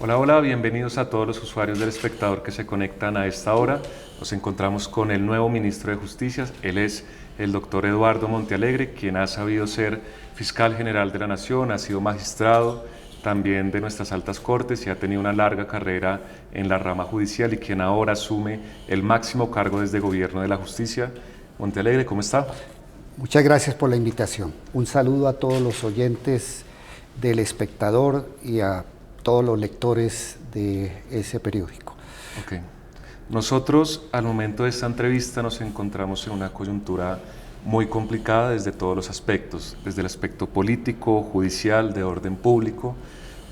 Hola, hola, bienvenidos a todos los usuarios del Espectador que se conectan a esta hora. Nos encontramos con el nuevo ministro de Justicia. Él es el doctor Eduardo Montealegre, quien ha sabido ser fiscal general de la Nación, ha sido magistrado también de nuestras altas cortes y ha tenido una larga carrera en la rama judicial y quien ahora asume el máximo cargo desde el gobierno de la justicia. Montealegre, ¿cómo está? Muchas gracias por la invitación. Un saludo a todos los oyentes del Espectador y a todos los lectores de ese periódico. Ok. Nosotros al momento de esta entrevista nos encontramos en una coyuntura muy complicada desde todos los aspectos, desde el aspecto político, judicial, de orden público.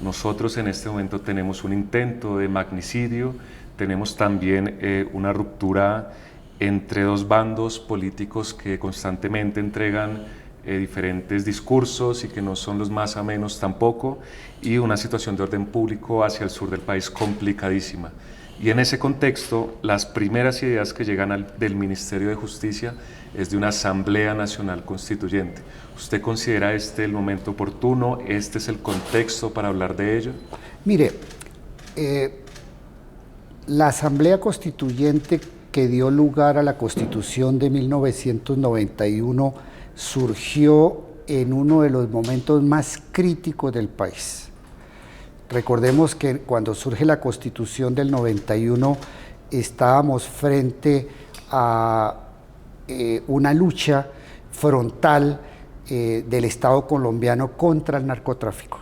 Nosotros en este momento tenemos un intento de magnicidio, tenemos también una ruptura entre dos bandos políticos que constantemente entregan diferentes discursos y que no son los más amenos tampoco, y una situación de orden público hacia el sur del país complicadísima. Y en ese contexto, las primeras ideas que llegan del Ministerio de Justicia es de una Asamblea Nacional Constituyente. ¿Usted considera este el momento oportuno? ¿Este es el contexto para hablar de ello? Mire, la Asamblea Constituyente que dio lugar a la Constitución de 1991 surgió en uno de los momentos más críticos del país. Recordemos que cuando surge la Constitución del 91 estábamos frente a una lucha frontal del Estado colombiano contra el narcotráfico.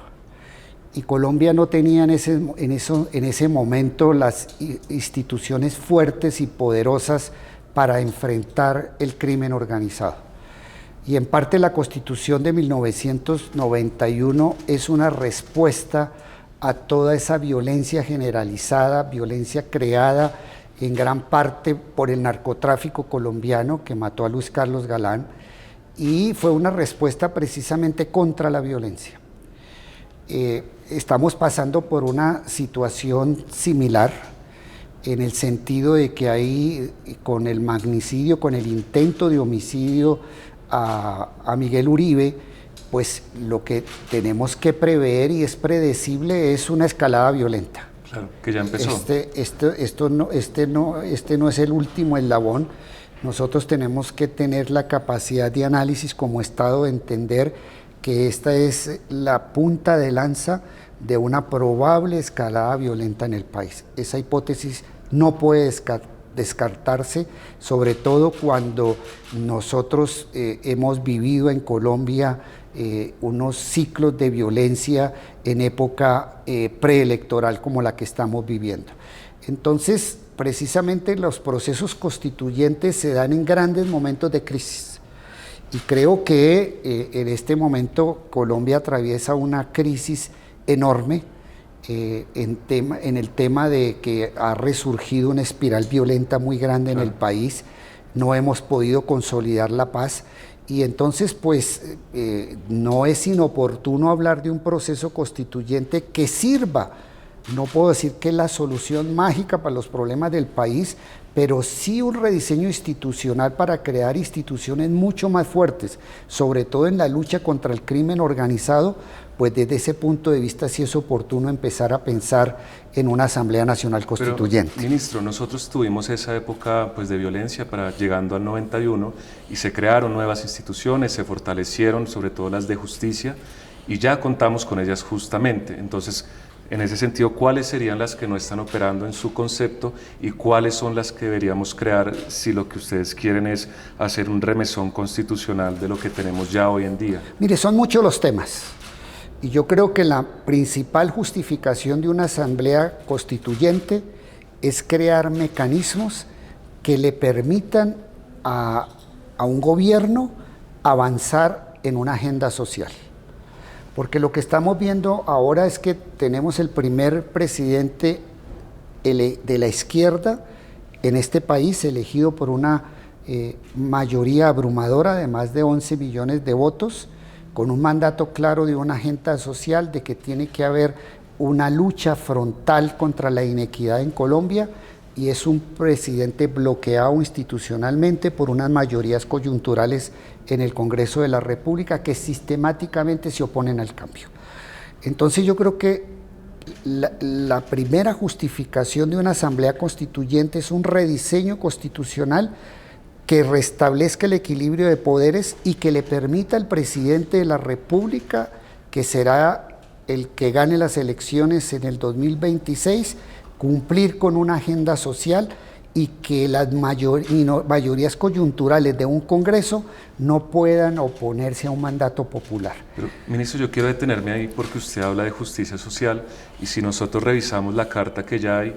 Y Colombia no tenía en ese momento las instituciones fuertes y poderosas para enfrentar el crimen organizado. Y en parte la Constitución de 1991 es una respuesta a toda esa violencia generalizada, violencia creada en gran parte por el narcotráfico colombiano que mató a Luis Carlos Galán, y fue una respuesta precisamente contra la violencia. Estamos pasando por una situación similar en el sentido de que ahí con el magnicidio, con el intento de homicidio a Miguel Uribe, pues lo que tenemos que prever y es predecible es una escalada violenta. Claro, que ya empezó. Este no es el último eslabón. Nosotros tenemos que tener la capacidad de análisis como Estado de entender que esta es la punta de lanza de una probable escalada violenta en el país. Esa hipótesis no puede descartarse, sobre todo cuando nosotros hemos vivido en Colombia unos ciclos de violencia en época preelectoral como la que estamos viviendo. Entonces, precisamente los procesos constituyentes se dan en grandes momentos de crisis. Y creo que en este momento Colombia atraviesa una crisis enorme en el tema de que ha resurgido una espiral violenta muy grande en el país. No hemos podido consolidar la paz. Y entonces, pues, no es inoportuno hablar de un proceso constituyente que sirva. No puedo decir que es la solución mágica para los problemas del país, pero sí un rediseño institucional para crear instituciones mucho más fuertes, sobre todo en la lucha contra el crimen organizado. Pues desde ese punto de vista sí es oportuno empezar a pensar en una Asamblea Nacional Constituyente. Pero, ministro, nosotros tuvimos esa época pues, de violencia llegando al 91 y se crearon nuevas instituciones, se fortalecieron, sobre todo las de justicia, y ya contamos con ellas justamente. Entonces, en ese sentido, ¿cuáles serían las que no están operando en su concepto y cuáles son las que deberíamos crear si lo que ustedes quieren es hacer un remesón constitucional de lo que tenemos ya hoy en día? Mire, son muchos los temas. Y yo creo que la principal justificación de una asamblea constituyente es crear mecanismos que le permitan a un gobierno avanzar en una agenda social. Porque lo que estamos viendo ahora es que tenemos el primer presidente de la izquierda en este país, elegido por una mayoría abrumadora de más de 11 millones de votos, con un mandato claro de una agenda social de que tiene que haber una lucha frontal contra la inequidad en Colombia, y es un presidente bloqueado institucionalmente por unas mayorías coyunturales en el Congreso de la República que sistemáticamente se oponen al cambio. Entonces yo creo que la primera justificación de una asamblea constituyente es un rediseño constitucional que restablezca el equilibrio de poderes y que le permita al presidente de la República, que será el que gane las elecciones en el 2026, cumplir con una agenda social y que las mayorías coyunturales de un Congreso no puedan oponerse a un mandato popular. Pero, ministro, yo quiero detenerme ahí porque usted habla de justicia social y si nosotros revisamos la carta que ya hay,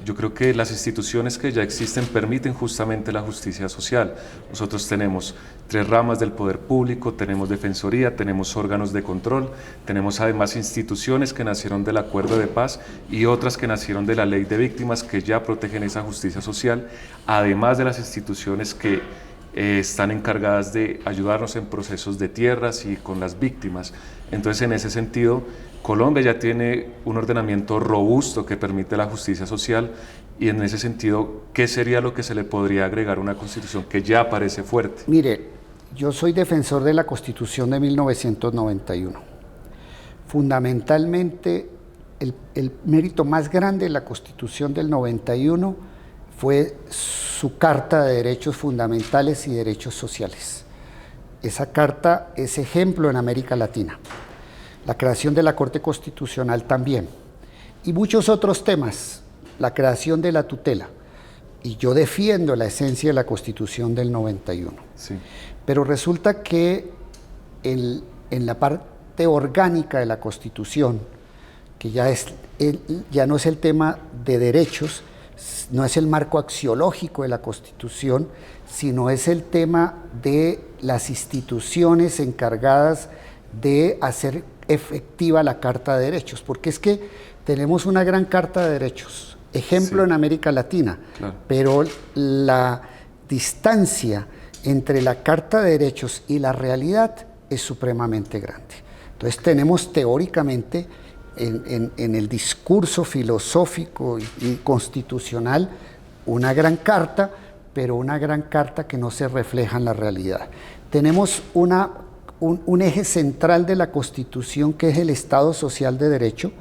yo creo que las instituciones que ya existen permiten justamente la justicia social. Nosotros tenemos 3 ramas del poder público, tenemos defensoría, tenemos órganos de control, tenemos además instituciones que nacieron del acuerdo de paz y otras que nacieron de la ley de víctimas que ya protegen esa justicia social, además de las instituciones que están encargadas de ayudarnos en procesos de tierras y con las víctimas. Entonces, en ese sentido, Colombia ya tiene un ordenamiento robusto que permite la justicia social y en ese sentido, ¿qué sería lo que se le podría agregar a una constitución que ya parece fuerte? Mire, yo soy defensor de la Constitución de 1991. Fundamentalmente, el mérito más grande de la Constitución del 91 fue su Carta de Derechos Fundamentales y Derechos Sociales. Esa carta es ejemplo en América Latina. La creación de la Corte Constitucional también. Y muchos otros temas, la creación de la tutela. Y yo defiendo la esencia de la Constitución del 91. Sí. Pero resulta que en la parte orgánica de la Constitución, que ya no es el tema de derechos, no es el marco axiológico de la Constitución, sino es el tema de las instituciones encargadas de hacer efectiva la Carta de Derechos, porque es que tenemos una gran Carta de Derechos, ejemplo en América Latina, claro. Pero la distancia entre la Carta de Derechos y la realidad es supremamente grande. Entonces tenemos teóricamente en el discurso filosófico y constitucional una gran carta, pero una gran carta que no se refleja en la realidad. Tenemos un eje central de la Constitución que es el Estado Social de Derecho,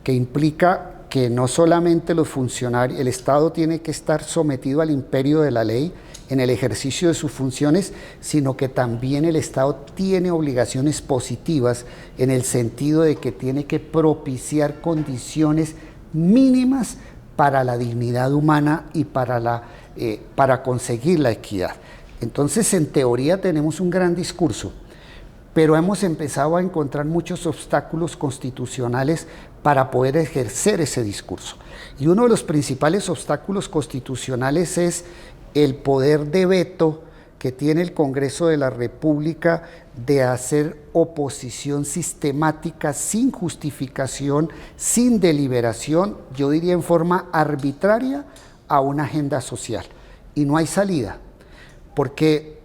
que implica que no solamente los funcionarios, el Estado tiene que estar sometido al imperio de la ley en el ejercicio de sus funciones, sino que también el Estado tiene obligaciones positivas en el sentido de que tiene que propiciar condiciones mínimas para la dignidad humana y para conseguir la equidad. Entonces, en teoría tenemos un gran discurso, pero hemos empezado a encontrar muchos obstáculos constitucionales para poder ejercer ese discurso. Y uno de los principales obstáculos constitucionales es el poder de veto que tiene el Congreso de la República de hacer oposición sistemática, sin justificación, sin deliberación, yo diría en forma arbitraria, a una agenda social. Y no hay salida, porque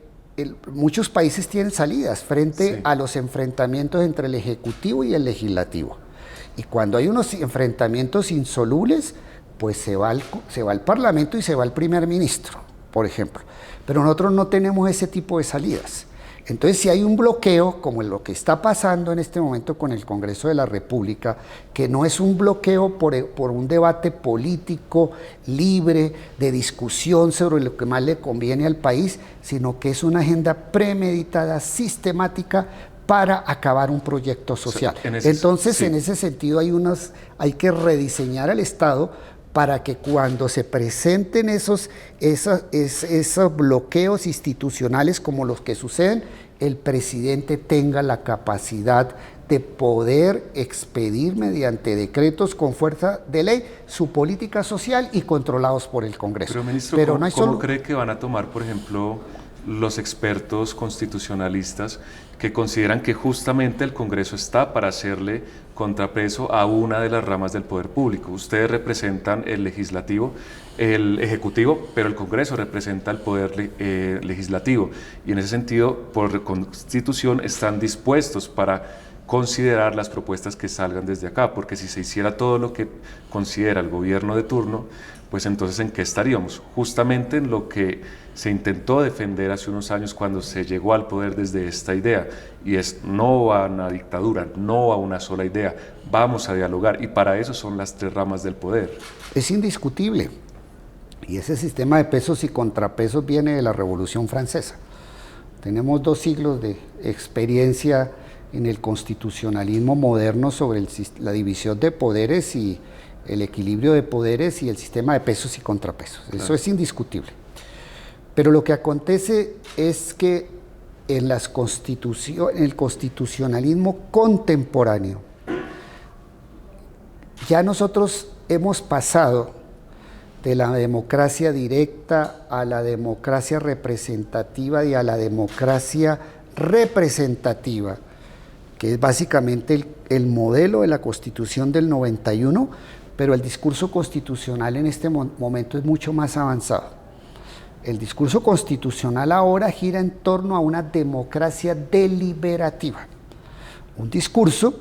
muchos países tienen salidas frente a los enfrentamientos entre el Ejecutivo y el Legislativo. Y cuando hay unos enfrentamientos insolubles, pues se va al Parlamento y se va al primer ministro, por ejemplo. Pero nosotros no tenemos ese tipo de salidas. Entonces, si hay un bloqueo, como lo que está pasando en este momento con el Congreso de la República, que no es un bloqueo por un debate político libre, de discusión sobre lo que más le conviene al país, sino que es una agenda premeditada, sistemática, para acabar un proyecto social. En ese sentido hay que rediseñar el Estado para que cuando se presenten esos bloqueos institucionales como los que suceden, el presidente tenga la capacidad de poder expedir mediante decretos con fuerza de ley su política social y controlados por el Congreso. Pero, ministro, ¿cómo cree que van a tomar, por ejemplo, los expertos constitucionalistas que consideran que justamente el Congreso está para hacerle contrapeso a una de las ramas del poder público? Ustedes representan el legislativo, el ejecutivo, pero el Congreso representa el poder legislativo y en ese sentido, por Constitución, están dispuestos para considerar las propuestas que salgan desde acá, porque si se hiciera todo lo que considera el gobierno de turno, pues entonces ¿en qué estaríamos? Justamente en lo que se intentó defender hace unos años cuando se llegó al poder desde esta idea, y es no a una dictadura, no a una sola idea, vamos a dialogar, y para eso son las tres ramas del poder. Es indiscutible, y ese sistema de pesos y contrapesos viene de la Revolución Francesa. Tenemos 2 siglos de experiencia en el constitucionalismo moderno sobre la división de poderes y el equilibrio de poderes y el sistema de pesos y contrapesos. Claro. Eso es indiscutible. Pero lo que acontece es que en el constitucionalismo contemporáneo, ya nosotros hemos pasado de la democracia directa a la democracia representativa y a la democracia representativa, que es básicamente el modelo de la Constitución del 91, pero el discurso constitucional en este momento es mucho más avanzado. El discurso constitucional ahora gira en torno a una democracia deliberativa, un discurso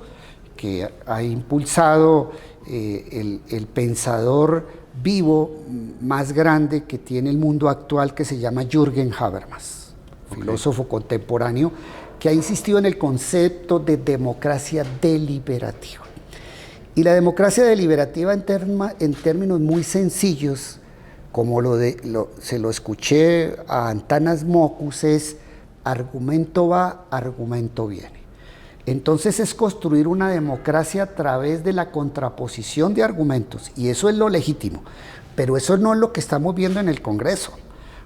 que ha impulsado el pensador vivo más grande que tiene el mundo actual, que se llama Jürgen Habermas, filósofo contemporáneo, que ha insistido en el concepto de democracia deliberativa. Y la democracia deliberativa en términos muy sencillos, como se lo escuché a Antanas Mockus, es argumento va, argumento viene. Entonces es construir una democracia a través de la contraposición de argumentos, y eso es lo legítimo, pero eso no es lo que estamos viendo en el Congreso.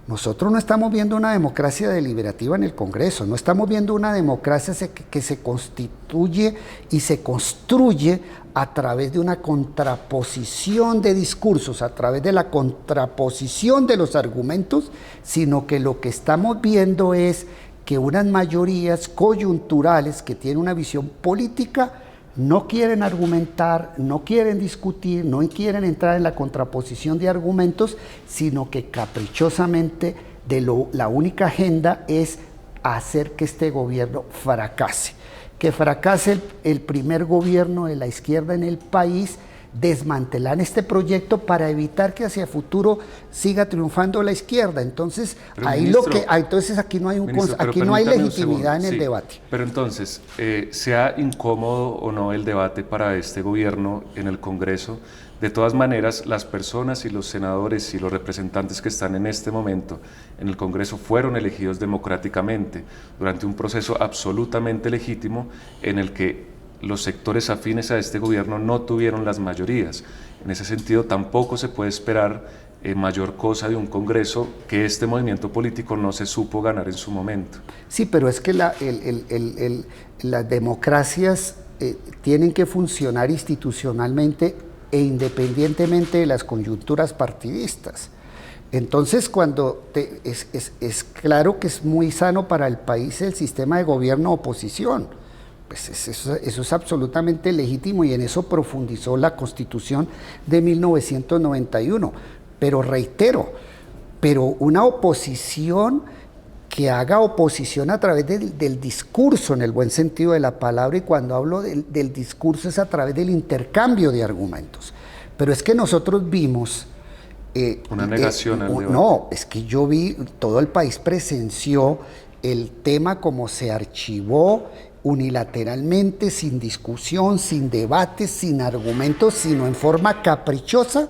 Nosotros no estamos viendo una democracia deliberativa en el Congreso, no estamos viendo una democracia que se constituye y se construye a través de una contraposición de discursos, a través de la contraposición de los argumentos, sino que lo que estamos viendo es que unas mayorías coyunturales que tienen una visión política no quieren argumentar, no quieren discutir, no quieren entrar en la contraposición de argumentos, sino que caprichosamente la única agenda es hacer que este gobierno fracase. Que fracase el primer gobierno de la izquierda en el país, desmantelar este proyecto para evitar que hacia futuro siga triunfando la izquierda. Entonces, pero ahí ministro, entonces aquí no hay aquí no hay legitimidad en el debate. Pero entonces, sea incómodo o no el debate para este gobierno en el Congreso, de todas maneras, las personas y los senadores y los representantes que están en este momento en el Congreso fueron elegidos democráticamente durante un proceso absolutamente legítimo en el que los sectores afines a este gobierno no tuvieron las mayorías. En ese sentido, tampoco se puede esperar mayor cosa de un Congreso que este movimiento político no se supo ganar en su momento. Sí, pero es que las democracias tienen que funcionar institucionalmente e independientemente de las coyunturas partidistas. Entonces, es claro que es muy sano para el país el sistema de gobierno-oposición. Pues eso es absolutamente legítimo, y en eso profundizó la Constitución de 1991. Pero reitero, una oposición que haga oposición a través del discurso, en el buen sentido de la palabra, y cuando hablo del discurso es a través del intercambio de argumentos. Pero es que nosotros vimos... una negación al debate. No, es que yo vi, todo el país presenció el tema como se archivó unilateralmente, sin discusión, sin debate, sin argumentos, sino en forma caprichosa,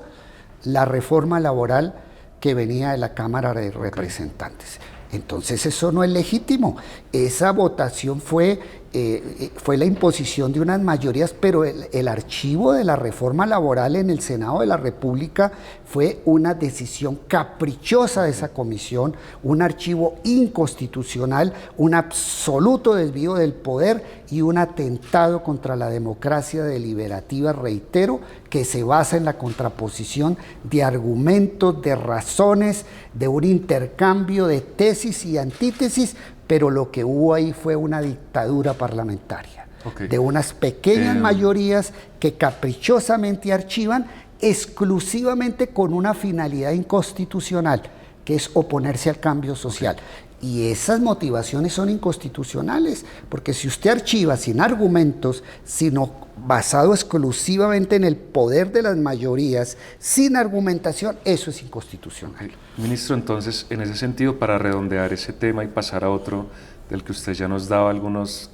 la reforma laboral que venía de la Cámara de Representantes. Entonces eso no es legítimo. Esa votación fue la imposición de unas mayorías, pero el archivo de la reforma laboral en el Senado de la República fue una decisión caprichosa de esa comisión, un archivo inconstitucional, un absoluto desvío del poder y un atentado contra la democracia deliberativa, reitero, que se basa en la contraposición de argumentos, de razones, de un intercambio de tesis y antítesis, pero lo que hubo ahí fue una dictadura parlamentaria, de unas pequeñas mayorías que caprichosamente archivan exclusivamente con una finalidad inconstitucional, que es oponerse al cambio social. Y esas motivaciones son inconstitucionales, porque si usted archiva sin argumentos, sino basado exclusivamente en el poder de las mayorías, sin argumentación, eso es inconstitucional. Ministro, entonces, en ese sentido, para redondear ese tema y pasar a otro del que usted ya nos daba algunas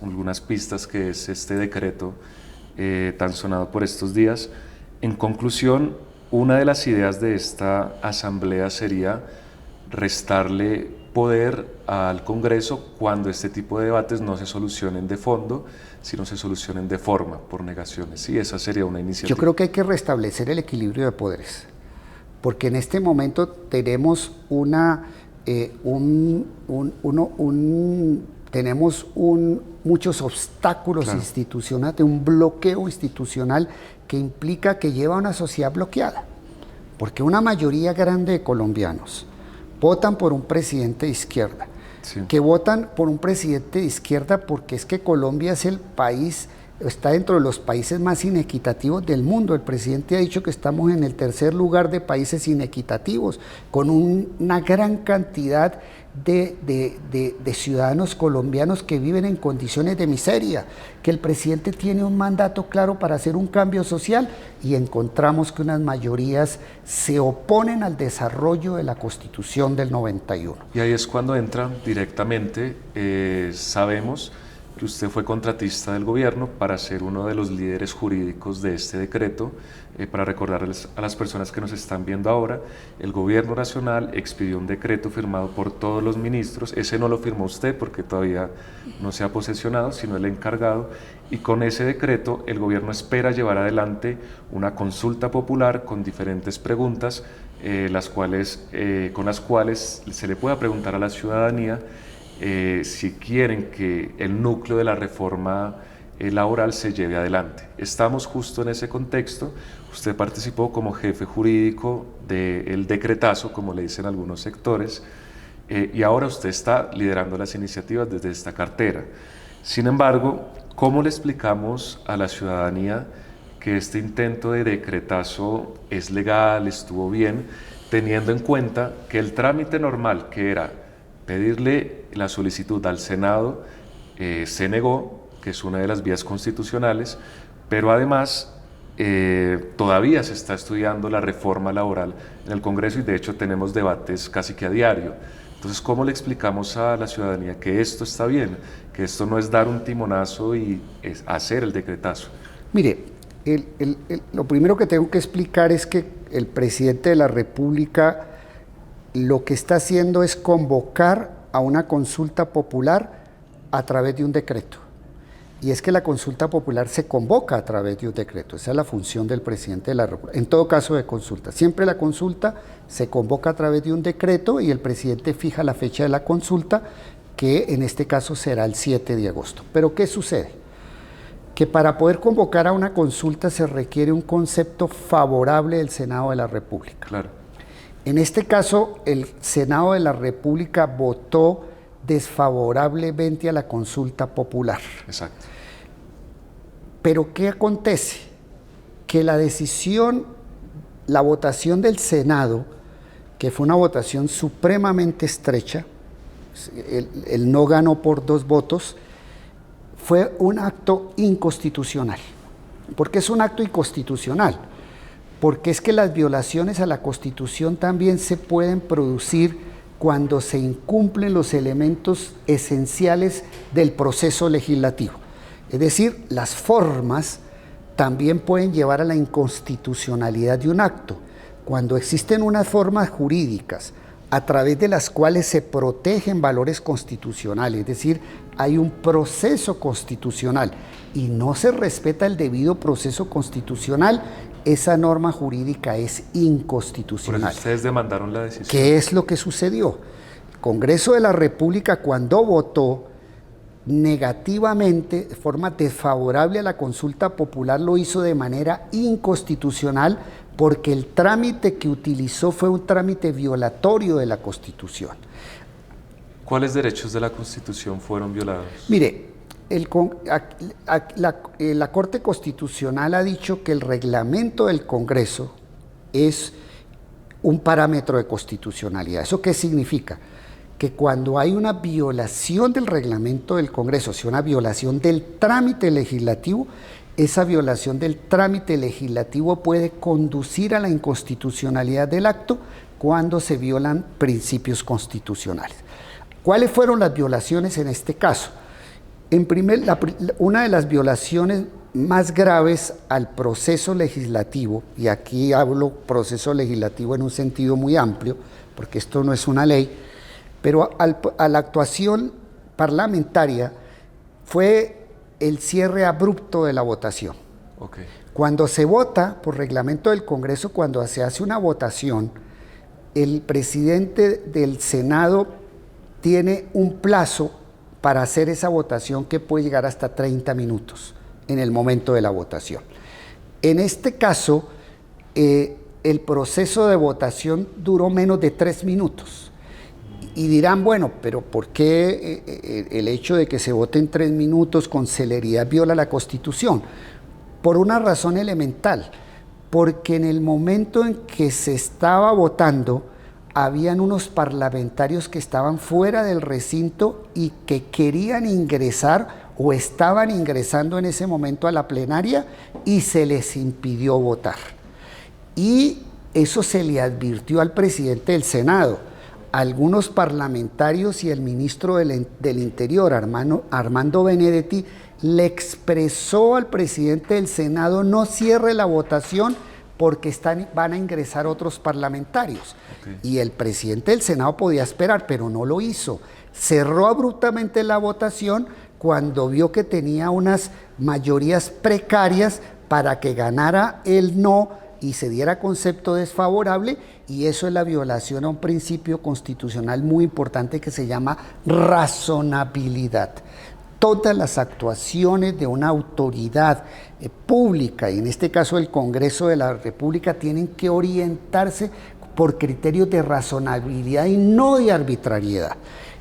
pistas, que es este decreto tan sonado por estos días, en conclusión, una de las ideas de esta asamblea sería restarle poder al Congreso cuando este tipo de debates no se solucionen de fondo, sino se solucionen de forma, por negaciones. Sí, esa sería una iniciativa. Yo creo que hay que restablecer el equilibrio de poderes, porque en este momento tenemos muchos obstáculos institucionales, un bloqueo institucional que implica que lleva a una sociedad bloqueada, porque una mayoría grande de colombianos votan por un presidente de izquierda, que votan por un presidente de izquierda porque es que Colombia es el país, está dentro de los países más inequitativos del mundo. El presidente ha dicho que estamos en el tercer lugar de países inequitativos, con una gran cantidad de ciudadanos colombianos que viven en condiciones de miseria, que el presidente tiene un mandato claro para hacer un cambio social, y encontramos que unas mayorías se oponen al desarrollo de la Constitución del 91. Y ahí es cuando entra directamente, sabemos que usted fue contratista del gobierno para ser uno de los líderes jurídicos de este decreto. Para recordarles a las personas que nos están viendo ahora, el gobierno nacional expidió un decreto firmado por todos los ministros. Ese no lo firmó usted porque todavía no se ha posesionado, sino el encargado, y con ese decreto el gobierno espera llevar adelante una consulta popular con diferentes preguntas, con las cuales se le pueda preguntar a la ciudadanía si quieren que el núcleo de la reforma laboral se lleve adelante. Estamos justo en ese contexto. Usted participó como jefe jurídico del decretazo, como le dicen algunos sectores, y ahora usted está liderando las iniciativas desde esta cartera. Sin embargo, ¿cómo le explicamos a la ciudadanía que este intento de decretazo es legal, estuvo bien, teniendo en cuenta que el trámite normal, que era pedirle la solicitud al Senado, se negó, que es una de las vías constitucionales, pero además todavía se está estudiando la reforma laboral en el Congreso y de hecho tenemos debates casi que a diario? Entonces, ¿cómo le explicamos a la ciudadanía que esto está bien, que esto no es dar un timonazo y es hacer el decretazo? Mire, lo primero que tengo que explicar es que el presidente de la República lo que está haciendo es convocar a una consulta popular a través de un decreto. Y es que la consulta popular se convoca a través de un decreto. Esa es la función del presidente de la República. En todo caso de consulta. Siempre la consulta se convoca a través de un decreto y el presidente fija la fecha de la consulta, que en este caso será el 7 de agosto. Pero ¿qué sucede? Que para poder convocar a una consulta se requiere un concepto favorable del Senado de la República. Claro. En este caso, el Senado de la República votó desfavorablemente a la consulta popular. Exacto. Pero ¿qué acontece? Que la votación del Senado, que fue una votación supremamente estrecha, el no ganó por 2 votos, fue un acto inconstitucional. ¿Por qué es un acto inconstitucional? Porque es que las violaciones a la Constitución también se pueden producir cuando se incumplen los elementos esenciales del proceso legislativo. Es decir, las formas también pueden llevar a la inconstitucionalidad de un acto. Cuando existen unas formas jurídicas a través de las cuales se protegen valores constitucionales, es decir, hay un proceso constitucional y no se respeta el debido proceso constitucional, esa norma jurídica es inconstitucional. Por eso ustedes demandaron la decisión. ¿Qué es lo que sucedió? El Congreso de la República, cuando votó negativamente, de forma desfavorable a la consulta popular, lo hizo de manera inconstitucional porque el trámite que utilizó fue un trámite violatorio de la Constitución. ¿Cuáles derechos de la Constitución fueron violados? Mire, la Corte Constitucional ha dicho que el reglamento del Congreso es un parámetro de constitucionalidad. ¿Eso qué significa? que cuando hay una violación del reglamento del Congreso, o sea, una violación del trámite legislativo, esa violación del trámite legislativo puede conducir a la inconstitucionalidad del acto cuando se violan principios constitucionales. ¿Cuáles fueron las violaciones en este caso? Una de las violaciones más graves al proceso legislativo, y aquí hablo proceso legislativo en un sentido muy amplio, porque esto no es una ley, pero a la actuación parlamentaria fue el cierre abrupto de la votación. Okay. Cuando se vota por reglamento del Congreso, cuando se hace una votación, el presidente del Senado tiene un plazo para hacer esa votación que puede llegar hasta 30 minutos en el momento de la votación. En este caso, el proceso de votación duró menos de 3 minutos. Y dirán, bueno, pero ¿por qué el hecho de que se vote en 3 minutos con celeridad viola la Constitución? Por una razón elemental, porque en el momento en que se estaba votando, habían unos parlamentarios que estaban fuera del recinto y que querían ingresar o estaban ingresando en ese momento a la plenaria y se les impidió votar. Y eso se le advirtió al presidente del Senado. Algunos parlamentarios y el ministro del Interior, Armando Benedetti, le expresó al presidente del Senado: no cierre la votación porque van a ingresar otros parlamentarios. Okay. Y el presidente del Senado podía esperar, pero no lo hizo. Cerró abruptamente la votación cuando vio que tenía unas mayorías precarias para que ganara el no y se diera concepto desfavorable, y eso es la violación a un principio constitucional muy importante que se llama razonabilidad. Todas las actuaciones de una autoridad pública, y en este caso el Congreso de la República, tienen que orientarse por criterios de razonabilidad y no de arbitrariedad.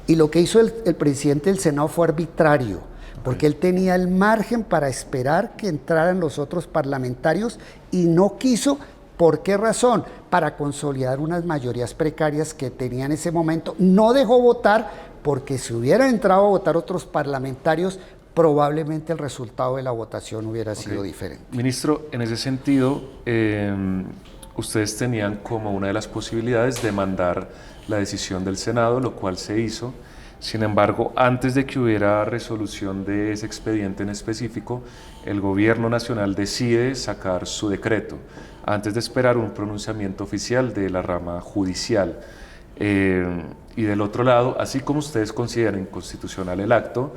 Y lo que hizo el presidente del Senado fue arbitrario, porque él tenía el margen para esperar que entraran los otros parlamentarios y no quiso. ¿Por qué razón? Para consolidar unas mayorías precarias que tenía en ese momento. No dejó votar, porque si hubieran entrado a votar otros parlamentarios, probablemente el resultado de la votación hubiera sido diferente. Ministro, en ese sentido, ustedes tenían como una de las posibilidades demandar la decisión del Senado, lo cual se hizo. Sin embargo, antes de que hubiera resolución de ese expediente en específico, el gobierno nacional decide sacar su decreto, antes de esperar un pronunciamiento oficial de la rama judicial. Y del otro lado, así como ustedes consideran inconstitucional el acto,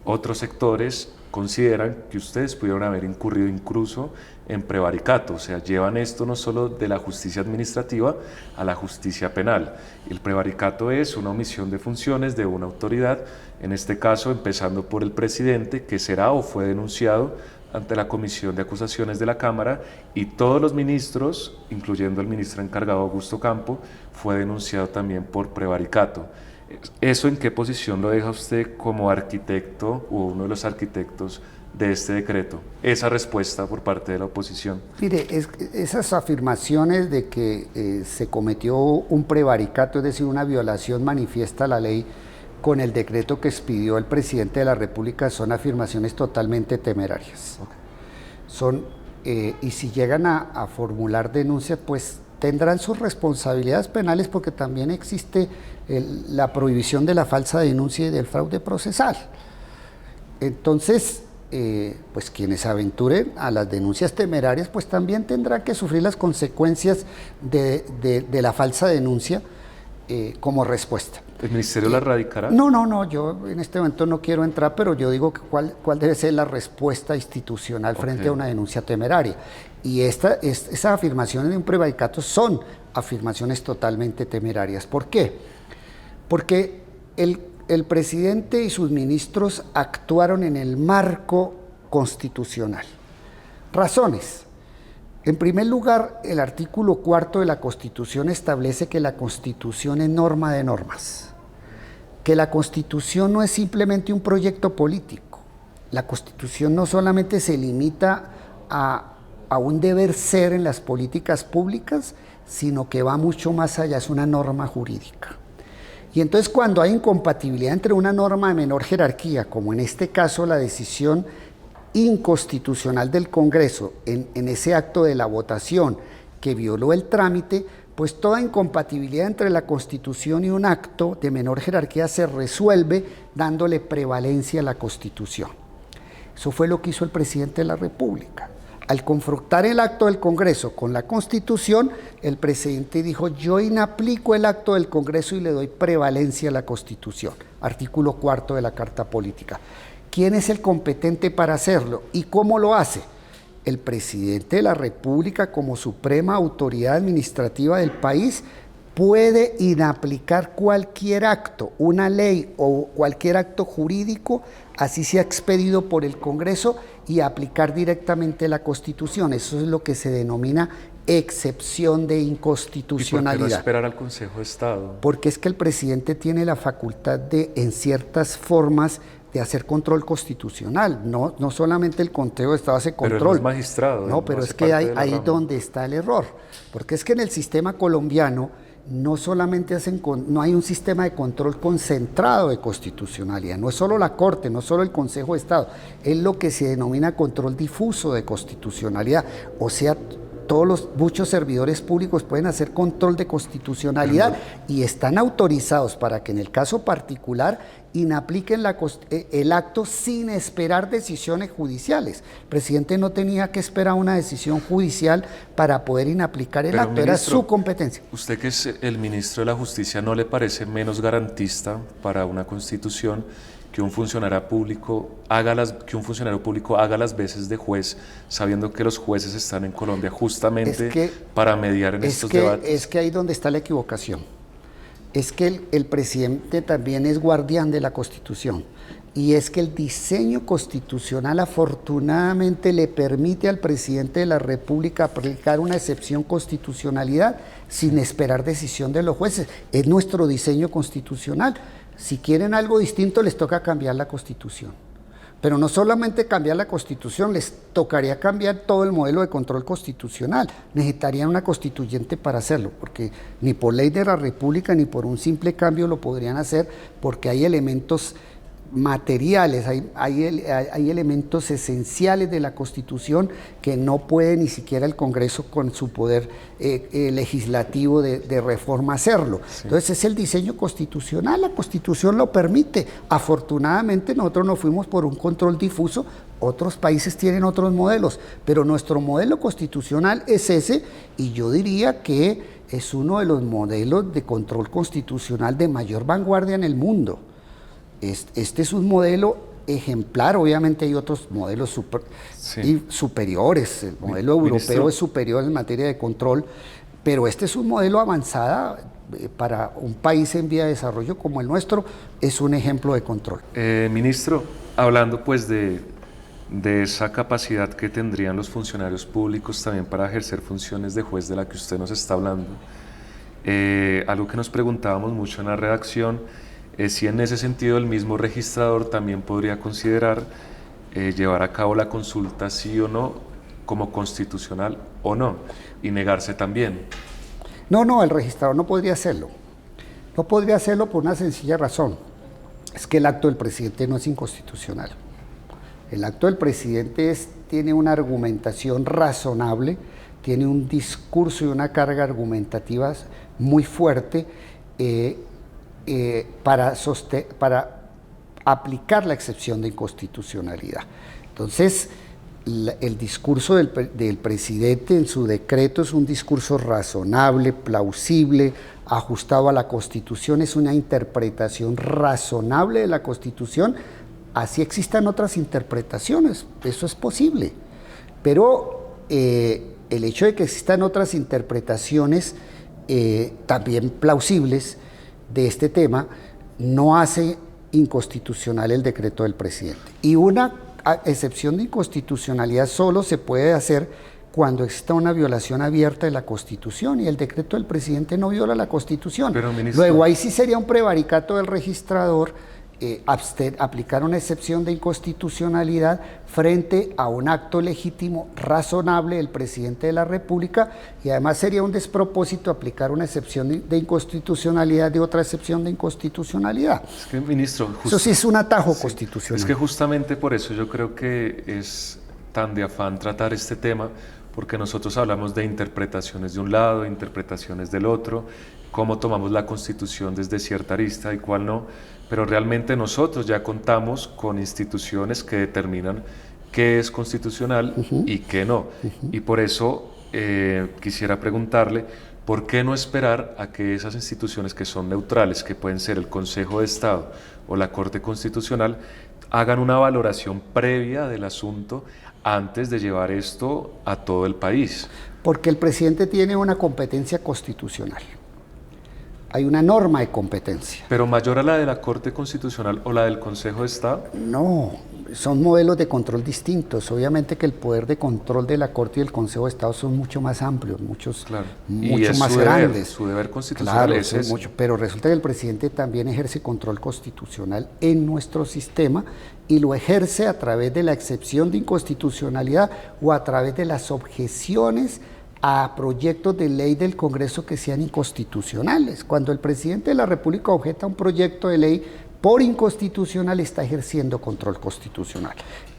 otros sectores consideran que ustedes pudieron haber incurrido incluso en prevaricato, o sea, llevan esto no solo de la justicia administrativa a la justicia penal. El prevaricato es una omisión de funciones de una autoridad, en este caso empezando por el presidente, que será o fue denunciado ante la Comisión de Acusaciones de la Cámara, y todos los ministros, incluyendo el ministro encargado Augusto Campo, fue denunciado también por prevaricato. ¿Eso en qué posición lo deja usted como arquitecto o uno de los arquitectos de este decreto? Esa respuesta por parte de la oposición. Mire, esas afirmaciones de que se cometió un prevaricato, es decir, una violación manifiesta a la ley con el decreto que expidió el presidente de la República, son afirmaciones totalmente temerarias. Okay. Y si llegan a formular denuncias, pues tendrán sus responsabilidades penales, porque también existe la prohibición de la falsa denuncia y del fraude procesal. Entonces, pues quienes aventuren a las denuncias temerarias, pues también tendrán que sufrir las consecuencias de la falsa denuncia como respuesta. ¿El ministerio la radicará? No, yo en este momento no quiero entrar, pero yo digo que cuál debe ser la respuesta institucional frente a una denuncia temeraria. Y esas afirmaciones de un prevaricato son afirmaciones totalmente temerarias. ¿Por qué? Porque el presidente y sus ministros actuaron en el marco constitucional. Razones. En primer lugar, el artículo 4 de la Constitución establece que la Constitución es norma de normas, que la Constitución no es simplemente un proyecto político. La Constitución no solamente se limita a un deber ser en las políticas públicas, sino que va mucho más allá, es una norma jurídica. Y entonces cuando hay incompatibilidad entre una norma de menor jerarquía, como en este caso la decisión inconstitucional del Congreso en ese acto de la votación que violó el trámite, pues toda incompatibilidad entre la Constitución y un acto de menor jerarquía se resuelve dándole prevalencia a la Constitución. Eso fue lo que hizo el presidente de la República. Al confrontar el acto del Congreso con la Constitución, el presidente dijo: yo inaplico el acto del Congreso y le doy prevalencia a la Constitución. Artículo 4 de la Carta Política. ¿Quién es el competente para hacerlo? ¿Y cómo lo hace? El presidente de la República, como suprema autoridad administrativa del país, puede inaplicar cualquier acto, una ley o cualquier acto jurídico, así sea expedido por el Congreso, y aplicar directamente la Constitución. Eso es lo que se denomina excepción de inconstitucionalidad. ¿Y por qué no esperar al Consejo de Estado? Porque es que el presidente tiene la facultad de, en ciertas formas, de hacer control constitucional. No solamente el Consejo de Estado hace control. Pero él es magistrado. No, pero es que ahí donde está el error. Porque es que en el sistema colombiano no solamente no hay un sistema de control concentrado de constitucionalidad. No es solo la Corte, no es solo el Consejo de Estado. Es lo que se denomina control difuso de constitucionalidad. O sea, muchos servidores públicos pueden hacer control de constitucionalidad y están autorizados para que en el caso particular inapliquen el acto sin esperar decisiones judiciales. El presidente no tenía que esperar una decisión judicial para poder inaplicar el acto, era su competencia. Usted, que es el ministro de la Justicia, ¿no le parece menos garantista para una constitución que un funcionario público haga las veces de juez, sabiendo que los jueces están en Colombia justamente para mediar en estos debates? Es que ahí donde está la equivocación. Es que el presidente también es guardián de la Constitución, y es que el diseño constitucional afortunadamente le permite al presidente de la República aplicar una excepción constitucionalidad sin esperar decisión de los jueces. Es nuestro diseño constitucional. Si quieren algo distinto, les toca cambiar la Constitución. Pero no solamente cambiar la Constitución, les tocaría cambiar todo el modelo de control constitucional. Necesitarían una constituyente para hacerlo, porque ni por ley de la República ni por un simple cambio lo podrían hacer, porque hay elementos materiales, hay elementos esenciales de la Constitución que no puede ni siquiera el Congreso con su poder legislativo de reforma hacerlo. Sí. Entonces es el diseño constitucional, la Constitución lo permite. Afortunadamente nosotros nos fuimos por un control difuso, otros países tienen otros modelos, pero nuestro modelo constitucional es ese, y yo diría que es uno de los modelos de control constitucional de mayor vanguardia en el mundo. Este es un modelo ejemplar. Obviamente hay otros modelos superiores. El modelo europeo es superior en materia de control, pero este es un modelo avanzado para un país en vía de desarrollo como el nuestro. Es un ejemplo de control. Ministro, hablando pues de esa capacidad que tendrían los funcionarios públicos también para ejercer funciones de juez de la que usted nos está hablando, algo que nos preguntábamos mucho en la redacción es si en ese sentido el mismo registrador también podría considerar llevar a cabo la consulta sí o no como constitucional o no, y negarse también. No, el registrador no podría hacerlo. No podría hacerlo por una sencilla razón. Es que el acto del presidente no es inconstitucional. El acto del presidente tiene una argumentación razonable, tiene un discurso y una carga argumentativa muy fuerte, para aplicar la excepción de inconstitucionalidad. Entonces, el discurso del presidente en su decreto es un discurso razonable, plausible, ajustado a la Constitución, es una interpretación razonable de la Constitución. Así existan otras interpretaciones, eso es posible, pero el hecho de que existan otras interpretaciones también plausibles de este tema no hace inconstitucional el decreto del presidente. Y una excepción de inconstitucionalidad solo se puede hacer cuando exista una violación abierta de la Constitución, y el decreto del presidente no viola la Constitución. Pero, ministro, luego ahí sí sería un prevaricato del registrador aplicar una excepción de inconstitucionalidad frente a un acto legítimo razonable del presidente de la República, y además sería un despropósito aplicar una excepción de inconstitucionalidad de otra excepción de inconstitucionalidad. Es que, ministro, eso sí es un atajo constitucional. Es que justamente por eso yo creo que es tan de afán tratar este tema, porque nosotros hablamos de interpretaciones de un lado, interpretaciones del otro, cómo tomamos la Constitución desde cierta arista y cuál no, pero realmente nosotros ya contamos con instituciones que determinan qué es constitucional y qué no. Y por eso quisiera preguntarle, ¿por qué no esperar a que esas instituciones que son neutrales, que pueden ser el Consejo de Estado o la Corte Constitucional, hagan una valoración previa del asunto antes de llevar esto a todo el país? Porque el presidente tiene una competencia constitucional. Hay una norma de competencia. ¿Pero mayor a la de la Corte Constitucional o la del Consejo de Estado? No, son modelos de control distintos. Obviamente que el poder de control de la Corte y el Consejo de Estado son mucho más amplios, mucho más grandes. Su deber constitucional, claro, es ese. Pero resulta que el presidente también ejerce control constitucional en nuestro sistema, y lo ejerce a través de la excepción de inconstitucionalidad o a través de las objeciones a proyectos de ley del Congreso que sean inconstitucionales. Cuando el presidente de la República objeta un proyecto de ley por inconstitucional, está ejerciendo control constitucional.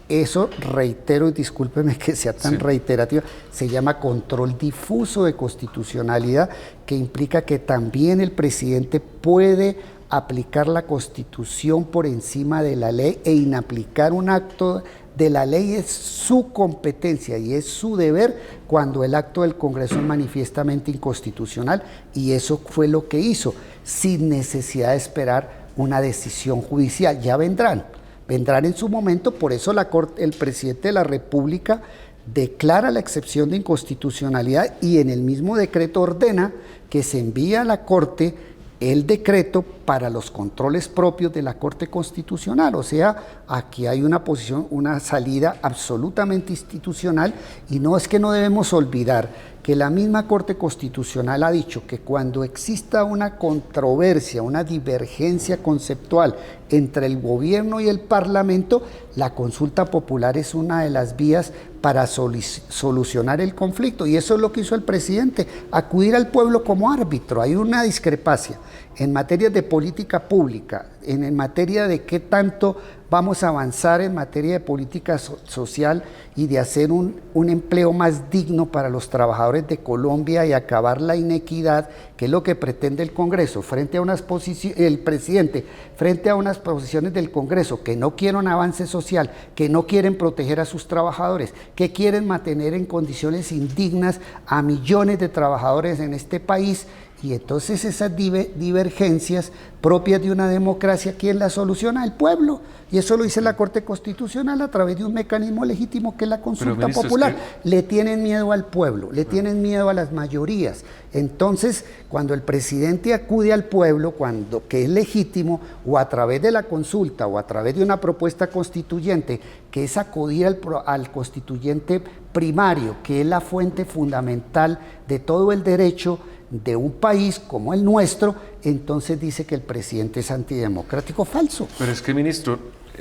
Eso, reitero, y discúlpeme que sea tan reiterativa, se llama control difuso de constitucionalidad, que implica que también el presidente puede aplicar la Constitución por encima de la ley, e inaplicar un acto de la ley es su competencia y es su deber cuando el acto del Congreso es manifiestamente inconstitucional, y eso fue lo que hizo, sin necesidad de esperar una decisión judicial. Ya vendrán en su momento. Por eso el presidente de la República declara la excepción de inconstitucionalidad, y en el mismo decreto ordena que se envíe a la Corte el decreto para los controles propios de la Corte Constitucional. O sea, aquí hay una salida absolutamente institucional, y no es que no debemos olvidar que la misma Corte Constitucional ha dicho que cuando exista una controversia, una divergencia conceptual entre el gobierno y el Parlamento, la consulta popular es una de las vías para solucionar el conflicto, y eso es lo que hizo el presidente, acudir al pueblo como árbitro. Hay una discrepancia en materia de política pública, en materia de qué tanto vamos a avanzar en materia de política social y de hacer un empleo más digno para los trabajadores de Colombia y acabar la inequidad, que es lo que pretende el Congreso, el presidente, frente a unas posiciones del Congreso que no quieren avance social, que no quieren proteger a sus trabajadores, que quieren mantener en condiciones indignas a millones de trabajadores en este país. Y entonces esas divergencias propias de una democracia, ¿quién las soluciona? El pueblo. Y eso lo dice la Corte Constitucional a través de un mecanismo legítimo que es la consulta popular. Le tienen miedo al pueblo, le tienen miedo a las mayorías. Entonces, cuando el presidente acude al pueblo, que es legítimo, o a través de la consulta o a través de una propuesta constituyente, que es acudir al constituyente primario, que es la fuente fundamental de todo el derecho de un país como el nuestro, entonces dice que el presidente es antidemocrático. Falso. Pero es que, ministro,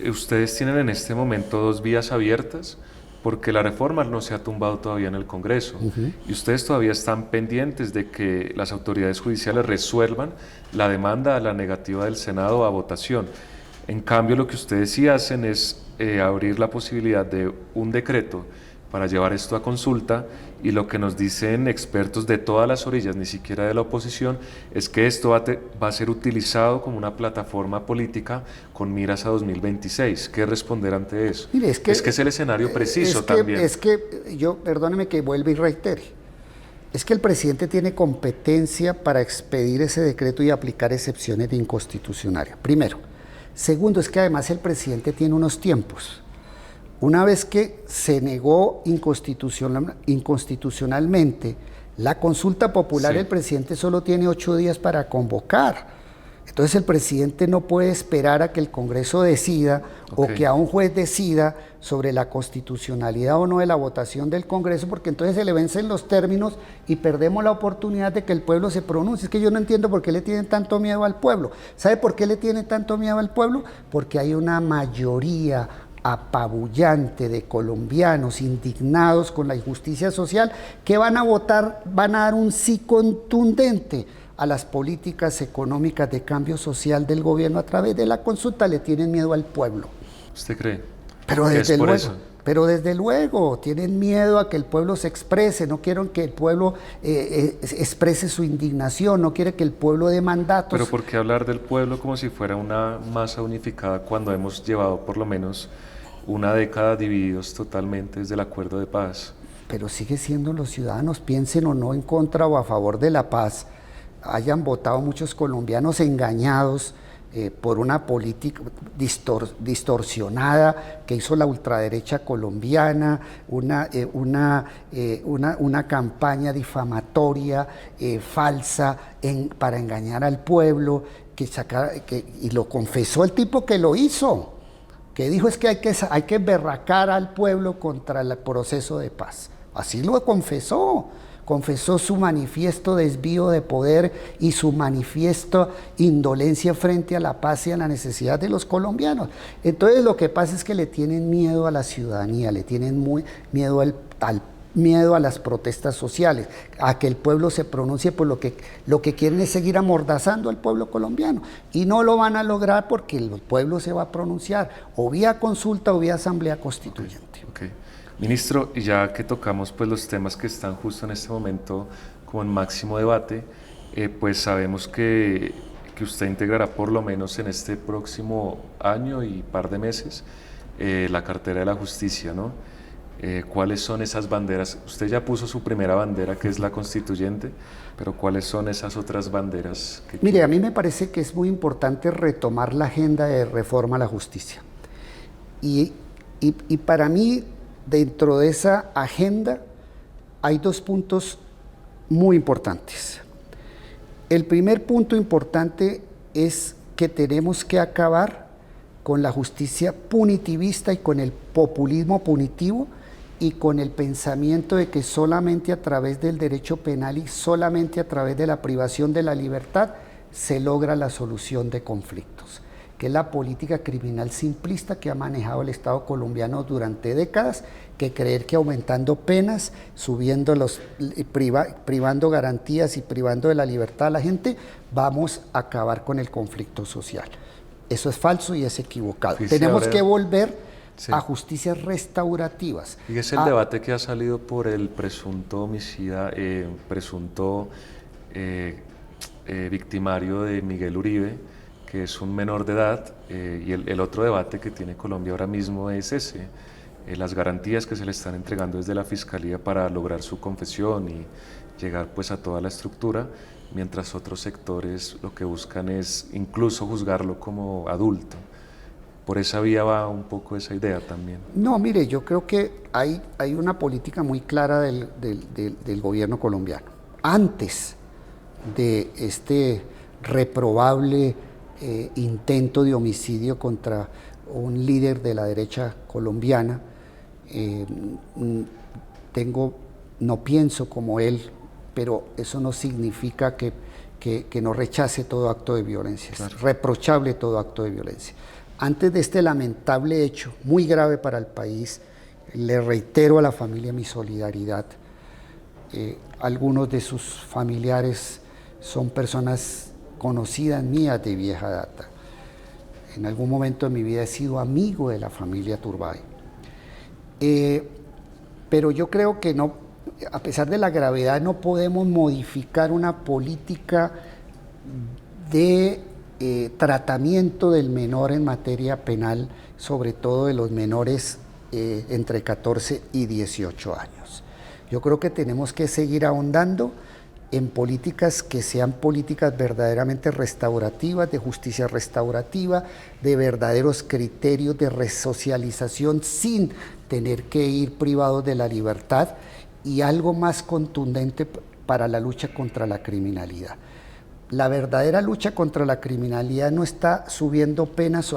ustedes tienen en este momento dos vías abiertas, porque la reforma no se ha tumbado todavía en el Congreso, y ustedes todavía están pendientes de que las autoridades judiciales resuelvan la demanda a la negativa del Senado a votación. En cambio, lo que ustedes sí hacen es abrir la posibilidad de un decreto para llevar esto a consulta, y lo que nos dicen expertos de todas las orillas, ni siquiera de la oposición, es que esto va a ser utilizado como una plataforma política con miras a 2026. ¿Qué responder ante eso? Mire, es que es el escenario preciso también. Perdóneme que vuelva y reitere, es que el presidente tiene competencia para expedir ese decreto y aplicar excepciones de inconstitucionalidad, primero. Segundo, es que además el presidente tiene unos tiempos. Una vez que se negó inconstitucionalmente la consulta popular, el presidente solo tiene 8 días para convocar. Entonces el presidente no puede esperar a que el Congreso decida o que a un juez decida sobre la constitucionalidad o no de la votación del Congreso, porque entonces se le vencen los términos y perdemos la oportunidad de que el pueblo se pronuncie. Es que yo no entiendo por qué le tienen tanto miedo al pueblo. ¿Sabe por qué le tienen tanto miedo al pueblo? Porque hay una mayoría apabullante de colombianos indignados con la injusticia social que van a votar, van a dar un sí contundente a las políticas económicas de cambio social del gobierno a través de la consulta. Le tienen miedo al pueblo. ¿Usted cree? Pero ¿Que desde es por luego, eso? pero desde luego, tienen miedo a que el pueblo se exprese, no quieren que el pueblo exprese su indignación, no quiere que el pueblo dé mandatos. Pero ¿por qué hablar del pueblo como si fuera una masa unificada cuando hemos llevado por lo menos una década divididos totalmente desde el acuerdo de paz? Pero sigue siendo los ciudadanos, piensen o no en contra o a favor de la paz, hayan votado muchos colombianos engañados por una política distorsionada que hizo la ultraderecha colombiana, una campaña difamatoria falsa para engañar al pueblo, y lo confesó el tipo que lo hizo, que dijo es que hay que berracar al pueblo contra el proceso de paz. Así lo confesó su manifiesto desvío de poder y su manifiesto indolencia frente a la paz y a la necesidad de los colombianos. Entonces lo que pasa es que le tienen miedo a la ciudadanía, le tienen miedo miedo a las protestas sociales, a que el pueblo se pronuncie, por lo que quieren es seguir amordazando al pueblo colombiano, y no lo van a lograr porque el pueblo se va a pronunciar, o vía consulta o vía asamblea constituyente. Okay. Ministro, y ya que tocamos pues los temas que están justo en este momento como en máximo debate, pues sabemos que usted integrará por lo menos en este próximo año y par de meses la cartera de la justicia, ¿no? ¿Cuáles son esas banderas? Usted ya puso su primera bandera, que es la constituyente, pero ¿cuáles son esas otras banderas? Mire, a mí me parece que es muy importante retomar la agenda de reforma a la justicia. Y para mí, dentro de esa agenda, hay dos puntos muy importantes. El primer punto importante es que tenemos que acabar con la justicia punitivista y con el populismo punitivo, y con el pensamiento de que solamente a través del derecho penal y solamente a través de la privación de la libertad se logra la solución de conflictos, que es la política criminal simplista que ha manejado el Estado colombiano durante décadas, que creer que aumentando penas, privando garantías y privando de la libertad a la gente, vamos a acabar con el conflicto social. Eso es falso y es equivocado. Sí, tenemos ahora... que volver Sí. a justicias restaurativas. Y es el debate que ha salido por el presunto homicida, victimario de Miguel Uribe, que es un menor de edad, y el otro debate que tiene Colombia ahora mismo es ese, las garantías que se le están entregando desde la Fiscalía para lograr su confesión y llegar pues a toda la estructura, mientras otros sectores lo que buscan es incluso juzgarlo como adulto. Por esa vía va un poco esa idea también. No, mire, yo creo que hay una política muy clara del gobierno colombiano. Antes de este reprobable intento de homicidio contra un líder de la derecha colombiana, no pienso como él, pero eso no significa que no rechace todo acto de violencia. Claro. Es reprochable todo acto de violencia. Antes de este lamentable hecho, muy grave para el país, le reitero a la familia mi solidaridad. Algunos de sus familiares son personas conocidas mías de vieja data. En algún momento de mi vida he sido amigo de la familia Turbay. Pero yo creo que no, a pesar de la gravedad, no podemos modificar una política de tratamiento del menor en materia penal, sobre todo de los menores entre 14 y 18 años. Yo creo que tenemos que seguir ahondando en políticas que sean políticas verdaderamente restaurativas, de justicia restaurativa, de verdaderos criterios de resocialización sin tener que ir privados de la libertad, y algo más contundente para la lucha contra la criminalidad. la verdadera lucha contra la criminalidad no está subiendo penas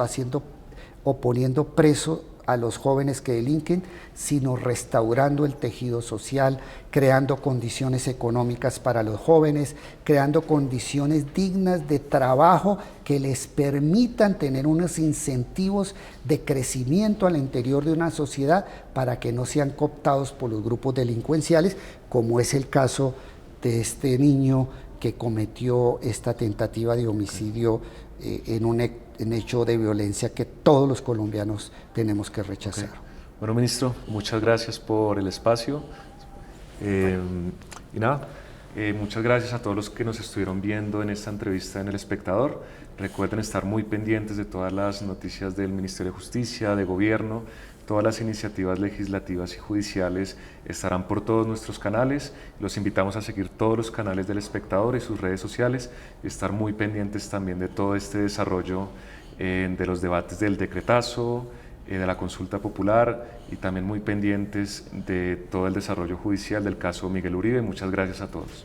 o poniendo preso a los jóvenes que delinquen, sino restaurando el tejido social, creando condiciones económicas para los jóvenes, creando condiciones dignas de trabajo que les permitan tener unos incentivos de crecimiento al interior de una sociedad para que no sean cooptados por los grupos delincuenciales, como es el caso de este niño que cometió esta tentativa de homicidio en un hecho de violencia que todos los colombianos tenemos que rechazar. Okay. Bueno, ministro, muchas gracias por el espacio. Y nada, muchas gracias a todos los que nos estuvieron viendo en esta entrevista en El Espectador. Recuerden estar muy pendientes de todas las noticias del Ministerio de Justicia, de Gobierno. Todas las iniciativas legislativas y judiciales estarán por todos nuestros canales. Los invitamos a seguir todos los canales del Espectador y sus redes sociales y estar muy pendientes también de todo este desarrollo de los debates del decretazo, de la consulta popular y también muy pendientes de todo el desarrollo judicial del caso Miguel Uribe. Muchas gracias a todos.